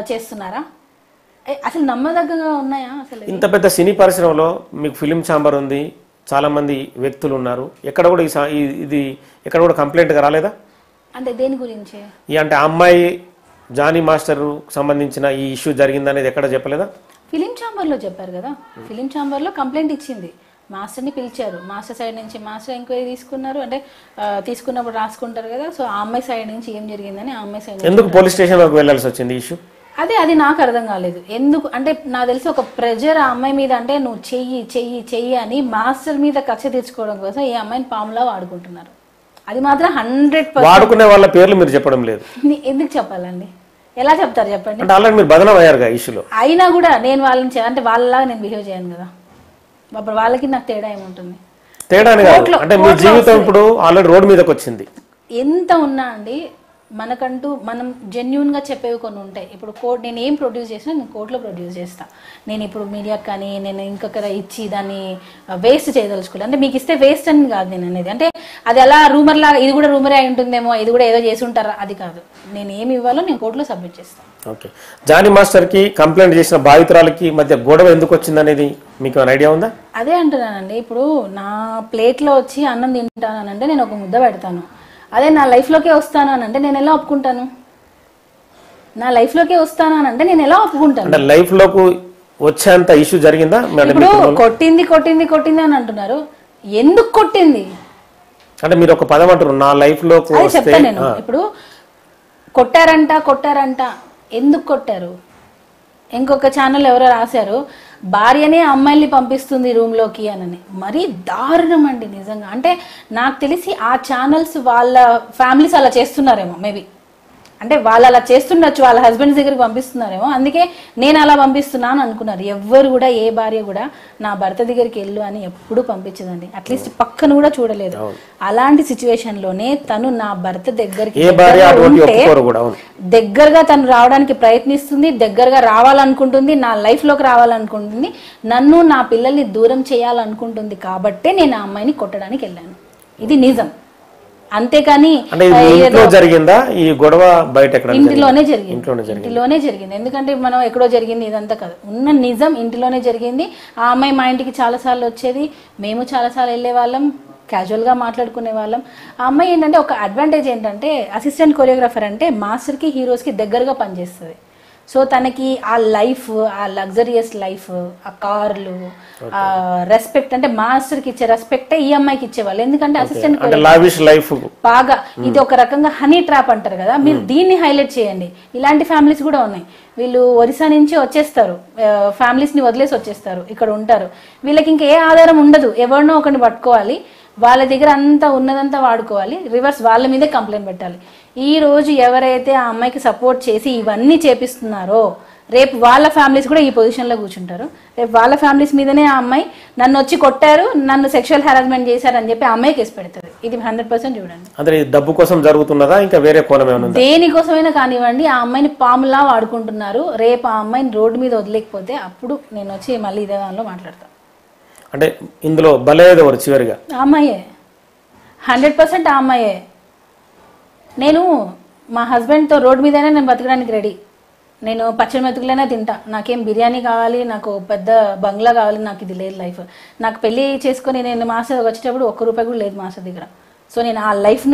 చేస్తున్నారా? అసలు నమ్మదగ్గగా ఉన్నాయా? అసలు ఇంత పెద్ద సినీ పరిశ్రమలో మీకు ఫిలిం ఛాంబర్ ఉంది, చాలా మంది వ్యక్తులు ఉన్నారు, ఎక్కడ కూడా ఇది ఎక్కడ కూడా కంప్లైంట్గా రాలేదా? అంటే దేని గురించి? అంటే ఆ అమ్మాయి జానీ మాస్టర్ సంబంధించిన ఈ ఇష్యూ జరిగిందనేది ఎక్కడ చెప్పలేదా? ఫిలిం ఛాంబర్లో చెప్పారు కదా. ఫిలిం ఛాంబర్లో కంప్లైంట్ ఇచ్చింది, మాస్టర్ని పిలిచారు, మాస్టర్ సైడ్ నుంచి మాస్టర్ ఎంక్వైరీ తీసుకున్నారు. అంటే తీసుకున్నప్పుడు రాసుకుంటారు కదా. సో ఆ అమ్మాయి సైడ్ నుంచి ఏం జరిగిందని ఆ అమ్మాయి సైడ్ ఎందుకు పోలీస్ స్టేషన్ వరకు వెళ్ళాల్సి వచ్చింది ఇష్యూ? అది నాకు అర్థం కాలేదు. ఎందుకు అంటే నాకు తెలిసి ఒక ప్రెజర్ ఆ అమ్మాయి మీద, అంటే నువ్వు చెయ్యి చెయ్యి చెయ్యి అని మాస్టర్ మీద కక్ష తీర్చుకోవడం కోసం ఈ అమ్మాయిని పాములా వాడుకుంటున్నారు. అది మాత్రం 100% వాడుకునే వాళ్ళ పేర్లు మీరు చెప్పడం లేదు. ఎందుకు చెప్పాలండి? ఎలా చెప్తారు చెప్పండి? అంటే ఆల్రెడీ మీరు బదనం అయ్యారుగా ఇష్యూలో. అయినా కూడా నేను వాళ్ళని అంటే వాళ్ళలాగా నేను బిహేవ్ చేయను కదా. అప్పుడు వాళ్ళకి నాకు తేడా ఏముంటుంది? తేడా అంటే మీ జీవితం ఇప్పుడు ఆల్రెడీ రోడ్ మీదకి వచ్చింది. ఎంత ఉన్నా అండి, మనకంటూ మనం జెన్యున్గా చెప్పేవి కొన్ని ఉంటాయి. ఇప్పుడు నేను ఏం ప్రొడ్యూస్ చేసినా నేను కోర్టులో ప్రొడ్యూస్ చేస్తాను. నేను ఇప్పుడు మీడియాకి కానీ నేను ఇంకొకరు ఇచ్చి దాన్ని వేస్ట్ చేయదలుచుకోలేదు. అంటే మీకు ఇస్తే వేస్ట్ అని కాదు నేను అనేది. అంటే అది అలా రూమర్ లాగా, ఇది కూడా రూమరే అయి ఉంటుందేమో, ఇది కూడా ఏదో చేసి ఉంటారా, అది కాదు. నేను ఏమి ఇవ్వాలో నేను కోర్టులో సబ్మిట్ చేస్తాను. ఓకే. జానీ మాస్టర్కి కంప్లైంట్ చేసిన బాధితురాలకి మధ్య గొడవ ఎందుకు వచ్చింది అనేది మీకు ఐడియా ఉందా? అదే అంటున్నానండి. ఇప్పుడు నా ప్లేట్లో వచ్చి అన్నం తింటానంటే నేను ఒక ముద్ద పెడతాను. అదే నా లైఫ్లోకే వస్తాను అని అంటే నేను ఎలా ఒప్పుకుంటాను? నా లైఫ్లోకే వస్తాను అని అంటే నేను ఎలా ఒప్పుకుంటాను? అంటే లైఫ్లోకి వచ్చేంత ఇష్యూ జరిగిందా? ఇప్పుడు కొట్టింది కొట్టింది కొట్టింది అని అంటున్నారు. ఎందుకు కొట్టింది అంటే మీరు ఒక పదం అంటారు, నా లైఫ్లోకి చెప్తాను నేను. ఇప్పుడు కొట్టారంట ఎందుకు కొట్టారు? ఇంకొక ఛానల్ ఎవరో రాశారు, భార్యనే అమ్మాయిల్ని పంపిస్తుంది రూమ్లోకి అని. మరీ దారుణం అండి నిజంగా. అంటే నాకు తెలిసి ఆ ఛానల్స్ వాళ్ళ ఫ్యామిలీస్ అలా చేస్తున్నారేమో, మేబీ. అంటే వాళ్ళు అలా చేస్తుండొచ్చు, వాళ్ళ హస్బెండ్స్ దగ్గరికి పంపిస్తున్నారేమో, అందుకే నేను అలా పంపిస్తున్నాను అనుకున్నారు. ఎవ్వరు కూడా, ఏ భార్య కూడా నా భర్త దగ్గరికి వెళ్ళు అని ఎప్పుడు పంపించదండి. అట్లీస్ట్ పక్కన కూడా చూడలేదు. అలాంటి సిచ్యువేషన్లోనే తను నా భర్త దగ్గరికి దగ్గరగా తను రావడానికి ప్రయత్నిస్తుంది, దగ్గరగా రావాలనుకుంటుంది, నా లైఫ్లోకి రావాలనుకుంటుంది, నన్ను నా పిల్లల్ని దూరం చేయాలనుకుంటుంది. కాబట్టే నేను ఆ అమ్మాయిని కొట్టడానికి వెళ్ళాను. ఇది నిజం. అంతేకాని జరిగిందా ఈ గొడవ? బయట ఇంటిలోనే జరిగింది. ఎందుకంటే మనం ఎక్కడో జరిగింది ఇదంతా కాదు, ఉన్న నిజం ఇంటిలోనే జరిగింది. ఆ అమ్మాయి మా ఇంటికి చాలా సార్లు వచ్చేది, మేము చాలా సార్లు వెళ్ళే వాళ్ళం, క్యాజువల్గా మాట్లాడుకునే వాళ్ళం. ఆ అమ్మాయి ఏంటంటే ఒక అడ్వాంటేజ్ ఏంటంటే అసిస్టెంట్ కొరియోగ్రాఫర్ అంటే మాస్టర్కి హీరోస్కి దగ్గరగా పనిచేస్తుంది. సో తనకి ఆ లైఫ్, ఆ లగ్జరియస్ లైఫ్, ఆ కార్లు, ఆ రెస్పెక్ట్, అంటే మాస్టర్కి ఇచ్చే రెస్పెక్టే ఈ అమ్మాయికి ఇచ్చేవాళ్ళు. ఎందుకంటే అసిస్టెంట్ బాగా ఇది ఒక రకంగా హనీ ట్రాప్ అంటారు కదా, మీరు దీన్ని హైలైట్ చేయండి. ఇలాంటి ఫ్యామిలీస్ కూడా ఉన్నాయి. వీళ్ళు ఒరిస్సా నుంచి వచ్చేస్తారు, ఫ్యామిలీస్ని వదిలేసి వచ్చేస్తారు, ఇక్కడ ఉంటారు. వీళ్ళకి ఇంకా ఏ ఆధారం ఉండదు, ఎవరినో ఒకరిని పట్టుకోవాలి, వాళ్ళ దగ్గర అంతా ఉన్నదంతా వాడుకోవాలి, రివర్స్ వాళ్ళ మీదే కంప్లైంట్ పెట్టాలి. ఈ రోజు ఎవరైతే ఆ అమ్మాయికి సపోర్ట్ చేసి ఇవన్నీ చేపిస్తున్నారో రేపు వాళ్ళ ఫ్యామిలీస్ కూడా ఈ పొజిషన్లో కూర్చుంటారు. రేపు వాళ్ళ ఫ్యామిలీస్ మీదనే ఆ అమ్మాయి నన్ను వచ్చి కొట్టారు, నన్ను సెక్షువల్ హెరాస్మెంట్ చేశారు అని చెప్పి ఆ అమ్మాయి కేసు పెడతారు. ఇది 100% చూడండి. అంటే డబ్బు కోసం జరుగుతున్నదా ఇంకా వేరే కోణం ఏమైనా? దేనికోసమైనా కానివ్వండి, ఆ అమ్మాయిని పాములా వాడుకుంటున్నారు. రేపు ఆ అమ్మాయిని రోడ్డు మీద వదిలేకపోతే అప్పుడు నేను వచ్చి మళ్ళీ ఇదే దానిలో మాట్లాడతాను. అంటే ఇందులో బలయ్యేది ఎవరు చివరిగా? ఆ అమ్మాయే, 100% ఆ అమ్మాయే. నేను మా హస్బెండ్తో రోడ్డు మీదైనా నేను బతకడానికి రెడీ. నేను పచ్చడి మెతుకులైనా తింటా, నాకేం బిర్యానీ కావాలి, నాకు పెద్ద బంగ్లా కావాలి, నాకు ఇది లేదు లైఫ్. నాకు పెళ్లి చేసుకొని నేను మాస్టర్ వచ్చేటప్పుడు ₹1 కూడా లేదు మాస్టర్ దగ్గర. సో నేను ఆ లైఫ్